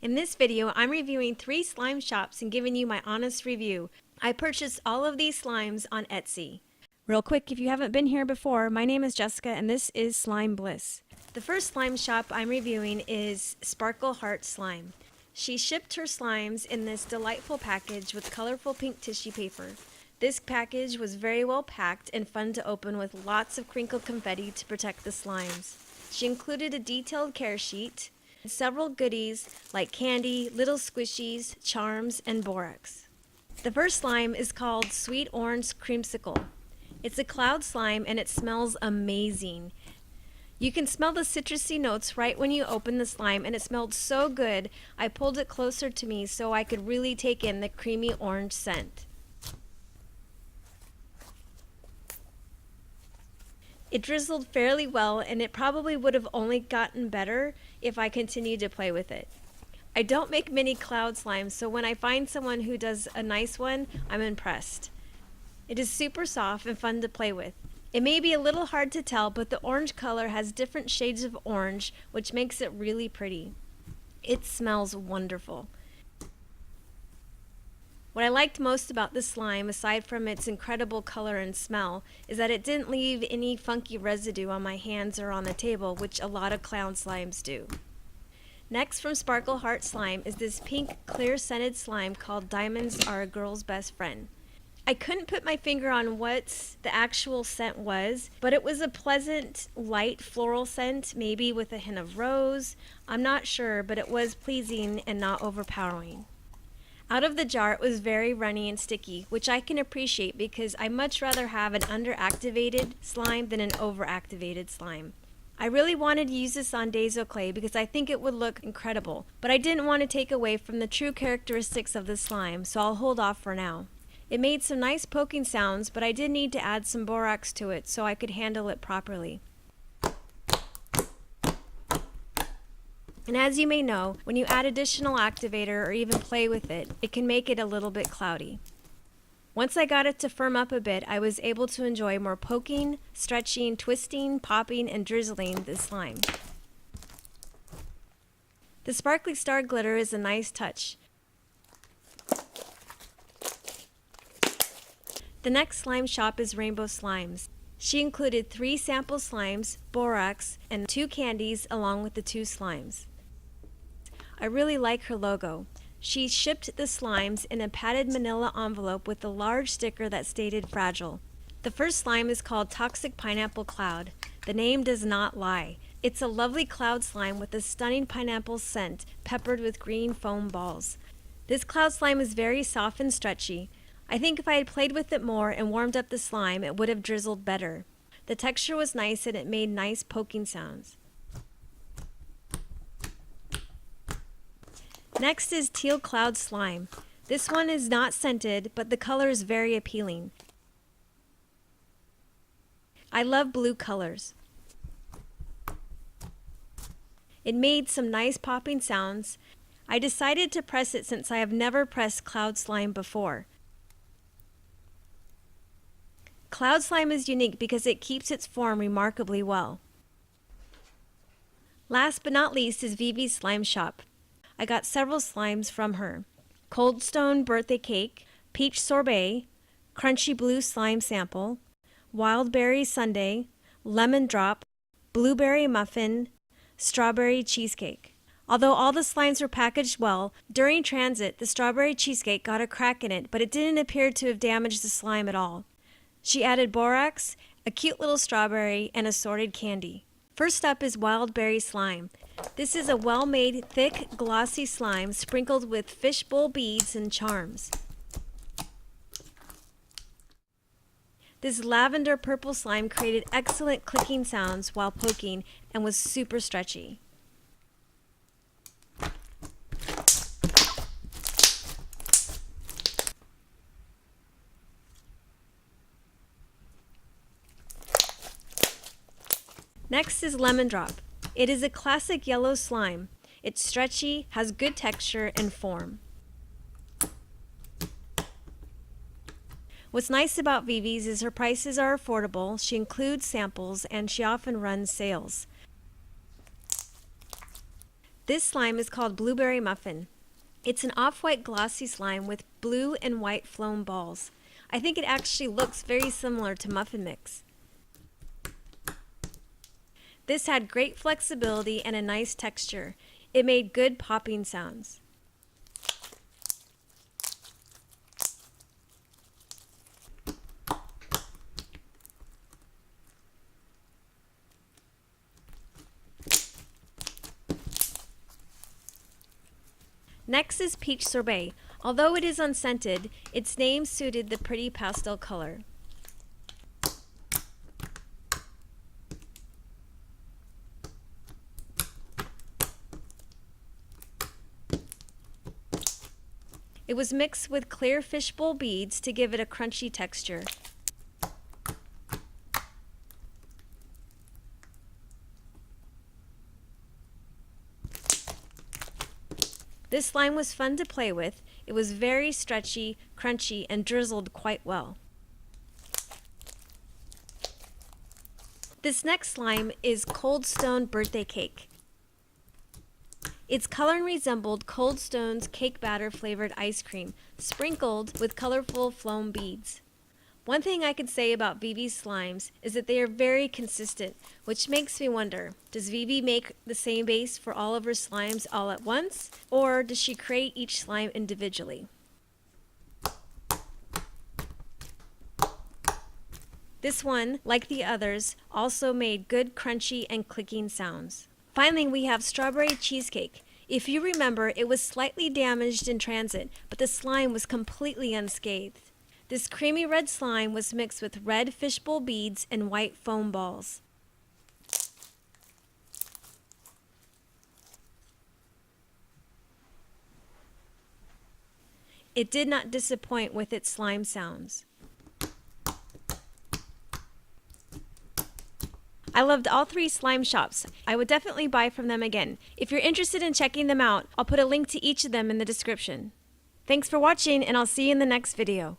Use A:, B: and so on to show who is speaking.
A: In this video, I'm reviewing 3 slime shops and giving you my honest review. I purchased all of these slimes on Etsy. Real quick, if you haven't been here before, my name is Jessica and this is Slime Bliss. The first slime shop I'm reviewing is Sparkle Heart Slime. She shipped her slimes in this delightful package with colorful pink tissue paper. This package was very well packed and fun to open with lots of crinkled confetti to protect the slimes. She included a detailed care sheet, several goodies like candy, little squishies, charms, and borax. The first slime is called Sweet Orange Creamsicle. It's a cloud slime and it smells amazing. You can smell the citrusy notes right when you open the slime, and it smelled so good I pulled it closer to me so I could really take in the creamy orange scent. It drizzled fairly well, and it probably would have only gotten better if I continued to play with it. I don't make many cloud slimes, so when I find someone who does a nice one, I'm impressed. It is super soft and fun to play with. It may be a little hard to tell, but the orange color has different shades of orange, which makes it really pretty. It smells wonderful. What I liked most about this slime, aside from its incredible color and smell, is that it didn't leave any funky residue on my hands or on the table, which a lot of clown slimes do. Next from Sparkle Heart Slime is this pink clear scented slime called Diamonds Are a Girl's Best Friend. I couldn't put my finger on what the actual scent was, but it was a pleasant, light floral scent, maybe with a hint of rose. I'm not sure, but it was pleasing and not overpowering. Out of the jar, it was very runny and sticky, which I can appreciate because I much rather have an underactivated slime than an overactivated slime. I really wanted to use this on Dazo clay because I think it would look incredible, but I didn't want to take away from the true characteristics of the slime, so I'll hold off for now. It made some nice poking sounds, but I did need to add some borax to it so I could handle it properly. And as you may know, when you add additional activator or even play with it, it can make it a little bit cloudy. Once I got it to firm up a bit, I was able to enjoy more poking, stretching, twisting, popping, and drizzling the slime. The sparkly star glitter is a nice touch. The next slime shop is Rainbow Slimes. She included 3 sample slimes, borax, and 2 candies along with the 2 slimes. I really like her logo. She shipped the slimes in a padded manila envelope with a large sticker that stated fragile. The first slime is called Toxic Pineapple Cloud. The name does not lie. It's a lovely cloud slime with a stunning pineapple scent peppered with green foam balls. This cloud slime is very soft and stretchy. I think if I had played with it more and warmed up the slime, it would have drizzled better. The texture was nice and it made nice poking sounds. Next is Teal Cloud Slime. This one is not scented, but the color is very appealing. I love blue colors. It made some nice popping sounds. I decided to press it since I have never pressed cloud slime before. Cloud slime is unique because it keeps its form remarkably well. Last but not least is Vivis Slime Shop. I got several slimes from her. Cold Stone Birthday Cake, Peach Sorbet, Crunchy Blue Slime Sample, Wild Berry Sundae, Lemon Drop, Blueberry Muffin, Strawberry Cheesecake. Although all the slimes were packaged well, during transit the strawberry cheesecake got a crack in it, but it didn't appear to have damaged the slime at all. She added borax, a cute little strawberry, and assorted candy. First up is Wild Berry Slime. This is a well-made, thick, glossy slime sprinkled with fishbowl beads and charms. This lavender purple slime created excellent clicking sounds while poking and was super stretchy. Next is Lemon Drop. It is a classic yellow slime. It's stretchy, has good texture and form. What's nice about Vivis is her prices are affordable, she includes samples, and she often runs sales. This slime is called Blueberry Muffin. It's an off-white glossy slime with blue and white foam balls. I think it actually looks very similar to muffin mix. This had great flexibility and a nice texture. It made good popping sounds. Next is Peach Sorbet. Although it is unscented, its name suited the pretty pastel color. It was mixed with clear fishbowl beads to give it a crunchy texture. This slime was fun to play with. It was very stretchy, crunchy, and drizzled quite well. This next slime is Cold Stone Birthday Cake. Its color resembled Cold Stone's cake batter flavored ice cream, sprinkled with colorful foam beads. One thing I could say about Vivis slimes is that they are very consistent, which makes me wonder, does Vivi make the same base for all of her slimes all at once, or does she create each slime individually? This one, like the others, also made good crunchy and clicking sounds. Finally, we have Strawberry Cheesecake. If you remember, it was slightly damaged in transit, but the slime was completely unscathed. This creamy red slime was mixed with red fishbowl beads and white foam balls. It did not disappoint with its slime sounds. I loved all three slime shops. I would definitely buy from them again. If you're interested in checking them out, I'll put a link to each of them in the description. Thanks for watching, and I'll see you in the next video.